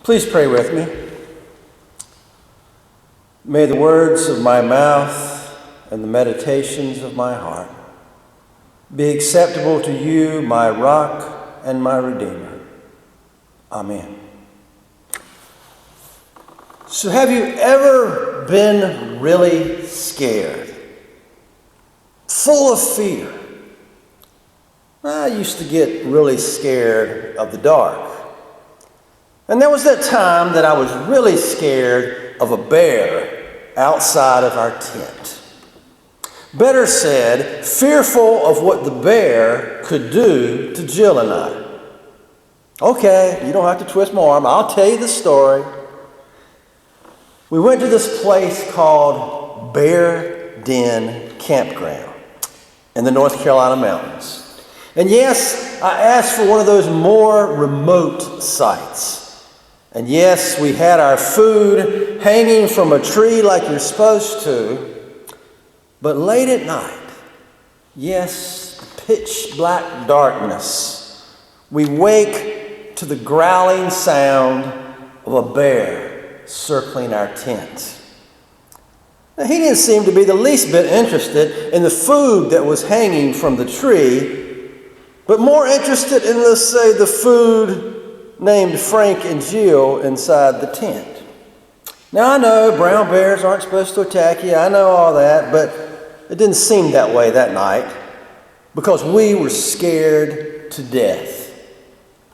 Please pray with me. May the words of my mouth and the meditations of my heart be acceptable to you, my rock and my redeemer. Amen. So have you ever been really scared? Full of fear? I used to get really scared of the dark. And there was that time that I was really scared of a bear outside of our tent. Better said, fearful of what the bear could do to Jill and I. Okay, you don't have to twist my arm. I'll tell you the story. We went to this place called Bear Den Campground in the North Carolina mountains. And yes, I asked for one of those more remote sites. And yes, we had our food hanging from a tree like you're supposed to. But late at night, yes, pitch black darkness, we wake to the growling sound of a bear circling our tent. Now, he didn't seem to be the least bit interested in the food that was hanging from the tree, but more interested in, let's say, the food named Frank and Jill inside the tent. Now I know brown bears aren't supposed to attack you, I know all that, but it didn't seem that way that night because we were scared to death.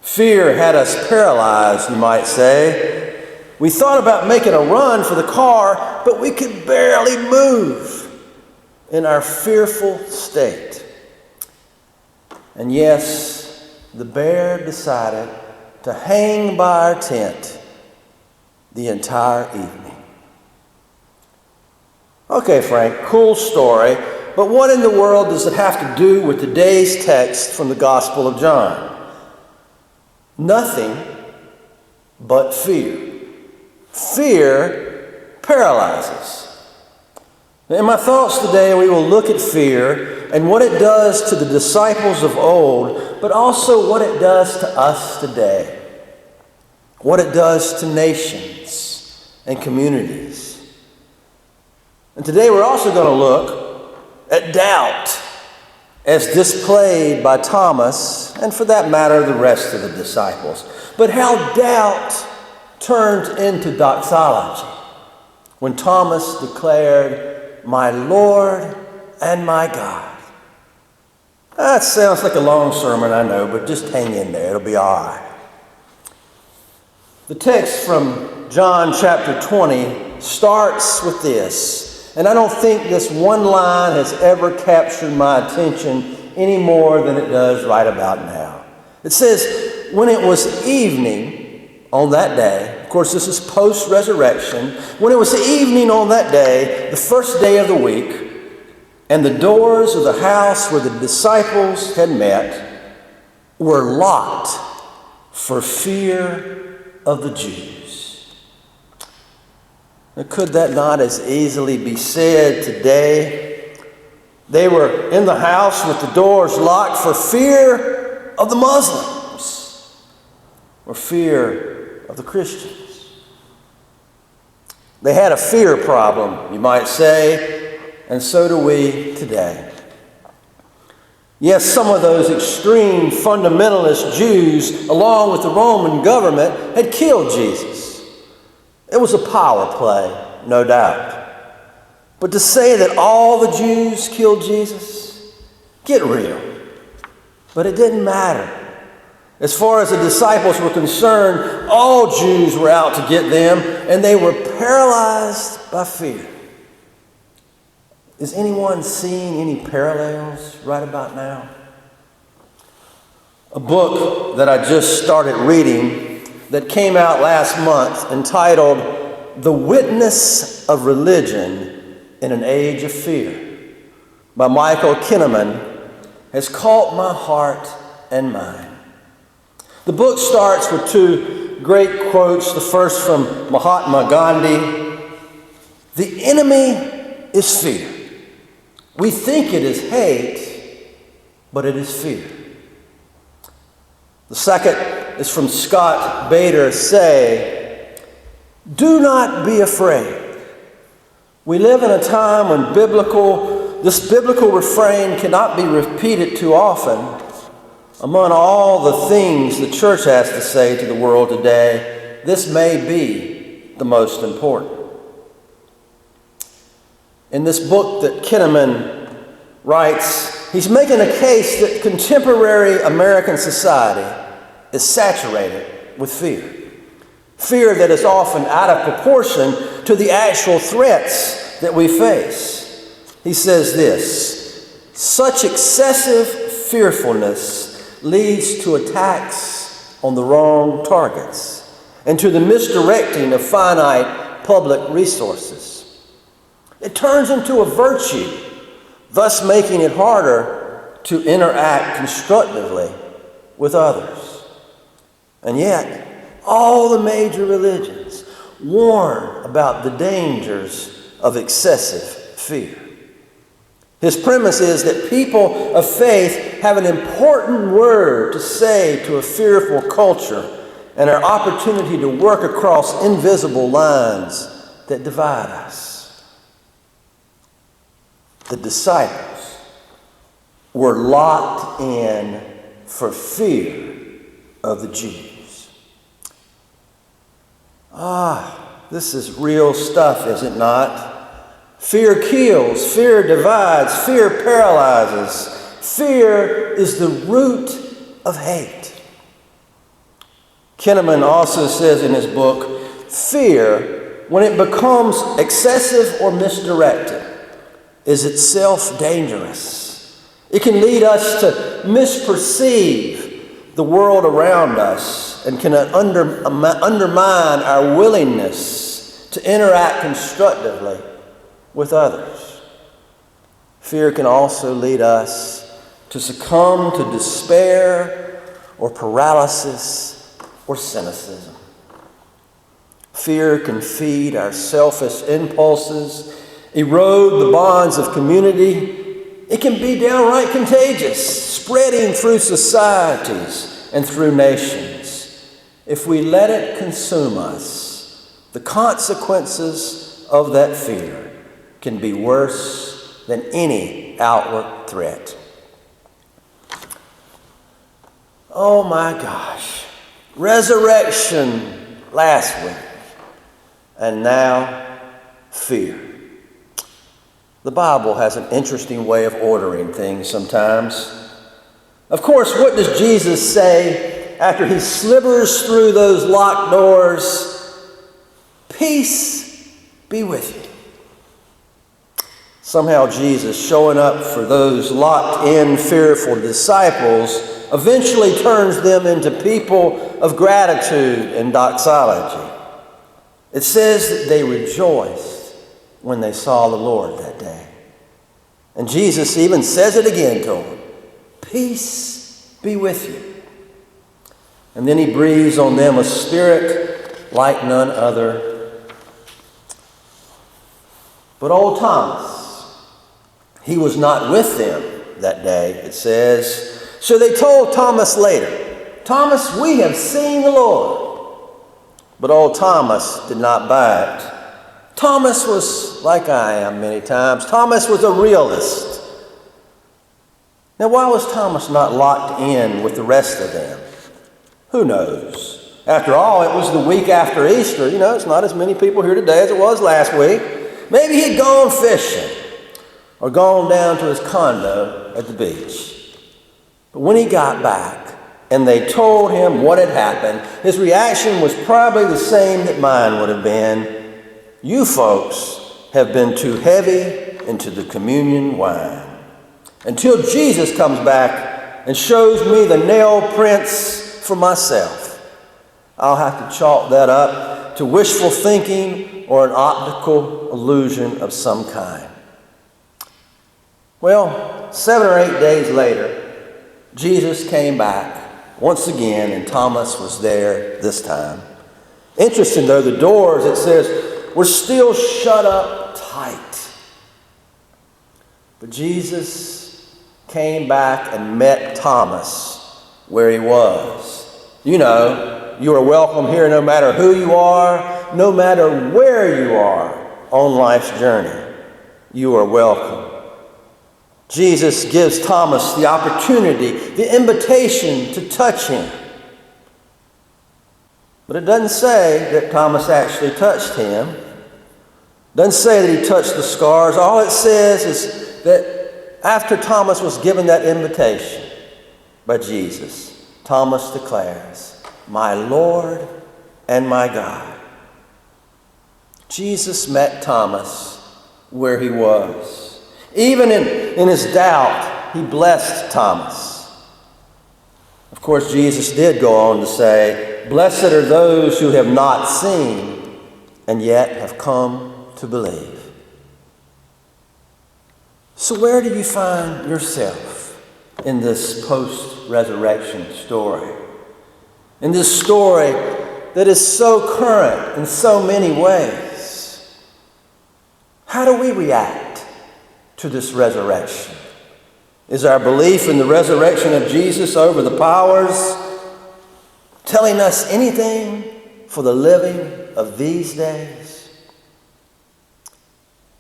Fear had us paralyzed, you might say. We thought about making a run for the car, but we could barely move in our fearful state. And yes, the bear decided to hang by our tent the entire evening. Okay, Frank, cool story, but what in the world does it have to do with today's text from the Gospel of John? Nothing but fear. Fear paralyzes. In my thoughts today, we will look at fear and what it does to the disciples of old, but also what it does to us today, what it does to nations and communities. And today we're also going to look at doubt as displayed by Thomas, and for that matter, the rest of the disciples. But how doubt turned into doxology when Thomas declared, "My Lord and my God." That sounds like a long sermon, I know, but just hang in there. It'll be all right. The text from John chapter 20 starts with this, and I don't think this one line has ever captured my attention any more than it does right about now. It says, when it was evening on that day, of course this is post-resurrection, when it was evening on that day, the first day of the week, and the doors of the house where the disciples had met were locked for fear of the Jews. Now, could that not as easily be said today? They were in the house with the doors locked for fear of the Muslims or fear of the Christians. They had a fear problem, you might say, and so do we today. Yes, some of those extreme fundamentalist Jews, along with the Roman government, had killed Jesus. It was a power play, no doubt. But to say that all the Jews killed Jesus, get real. But it didn't matter. As far as the disciples were concerned, all Jews were out to get them, and they were paralyzed by fear. Is anyone seeing any parallels right about now? A book that I just started reading that came out last month entitled The Witness of Religion in an Age of Fear by Michael Kinnaman has caught my heart and mind. The book starts with two great quotes, the first from Mahatma Gandhi. "The enemy is fear. We think it is hate, but it is fear." The second is from Scott Bader Say, Do not be afraid. We live in a time when this biblical refrain cannot be repeated too often. Among all the things the church has to say to the world today, this may be the most important. In this book that Kinnaman writes, he's making a case that contemporary American society is saturated with fear. Fear that is often out of proportion to the actual threats that we face. He says this: such excessive fearfulness leads to attacks on the wrong targets and to the misdirecting of finite public resources. It turns into a virtue, thus making it harder to interact constructively with others. And yet, all the major religions warn about the dangers of excessive fear. His premise is that people of faith have an important word to say to a fearful culture and our opportunity to work across invisible lines that divide us. The disciples were locked in for fear of the Jews. This is real stuff, is it not? Fear kills, fear divides, fear paralyzes. Fear is the root of hate. Kinnaman also says in his book, fear, when it becomes excessive or misdirected, is itself dangerous. It can lead us to misperceive the world around us and can undermine our willingness to interact constructively with others. Fear can also lead us to succumb to despair or paralysis or cynicism. Fear can feed our selfish impulses, erode the bonds of community. It can be downright contagious, spreading through societies and through nations. If we let it consume us, the consequences of that fear can be worse than any outward threat. Oh my gosh. Resurrection last week, and now fear. The Bible has an interesting way of ordering things sometimes. Of course, what does Jesus say after he slithers through those locked doors? Peace be with you. Somehow Jesus, showing up for those locked in, fearful disciples, eventually turns them into people of gratitude and doxology. It says that they rejoiced when they saw the Lord that day. And Jesus even says it again to them, peace be with you. And then he breathes on them a spirit like none other. But old Thomas, he was not with them that day, it says. So they told Thomas later, Thomas, we have seen the Lord. But old Thomas did not buy it. Thomas was like I am many times. Thomas was a realist. Now, why was Thomas not locked in with the rest of them? Who knows? After all, it was the week after Easter. You know, it's not as many people here today as it was last week. Maybe he'd gone fishing or gone down to his condo at the beach. But when he got back and they told him what had happened, his reaction was probably the same that mine would have been. You folks have been too heavy into the communion wine. Until Jesus comes back and shows me the nail prints for myself, I'll have to chalk that up to wishful thinking or an optical illusion of some kind. Well, 7 or 8 days later, Jesus came back once again, and Thomas was there this time. Interesting though, the doors, it says, were still shut up tight. But Jesus came back and met Thomas where he was. You know, you are welcome here no matter who you are, no matter where you are on life's journey, you are welcome. Jesus gives Thomas the opportunity, the invitation to touch him. But it doesn't say that Thomas actually touched him. It doesn't say that he touched the scars. All it says is that after Thomas was given that invitation by Jesus, Thomas declares, "My Lord and my God." Jesus met Thomas where he was. Even in his doubt, he blessed Thomas. Of course, Jesus did go on to say, "Blessed are those who have not seen and yet have come to believe." So where do you find yourself in this post-resurrection story? In this story that is so current in so many ways? How do we react to this resurrection? Is our belief in the resurrection of Jesus over the powers telling us anything for the living of these days?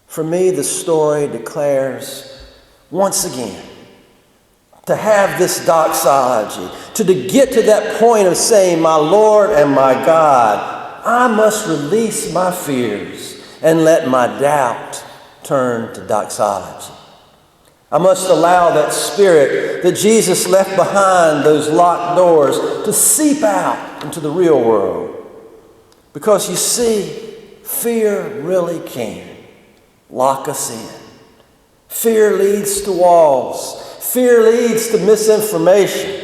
For me, the story declares once again to have this doxology, to get to that point of saying, "My Lord and my God," I must release my fears and let my doubt turn to doxology. I must allow that spirit that Jesus left behind those locked doors to seep out into the real world. Because you see, fear really can lock us in. Fear leads to walls. Fear leads to misinformation.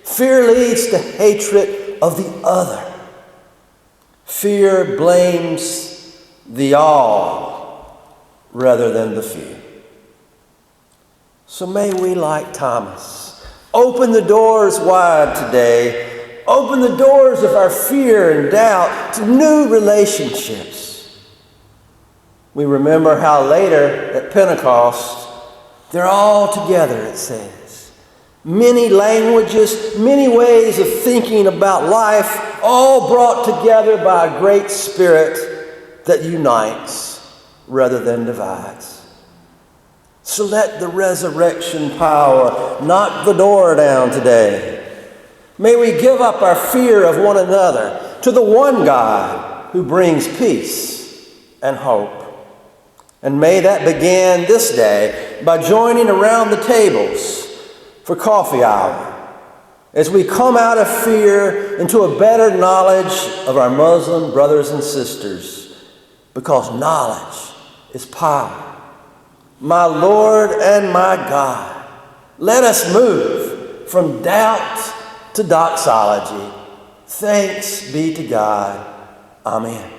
Fear leads to hatred of the other. Fear blames the all rather than the few. So may we, like Thomas, open the doors wide today. Open the doors of our fear and doubt to new relationships. We remember how later at Pentecost, they're all together, it says. Many languages, many ways of thinking about life, all brought together by a great Spirit that unites rather than divides. So let the resurrection power knock the door down today. May we give up our fear of one another to the one God who brings peace and hope. And may that begin this day by joining around the tables for coffee hour as we come out of fear into a better knowledge of our Muslim brothers and sisters, because knowledge is power. My Lord and my God, let us move from doubt to doxology. Thanks be to God. Amen.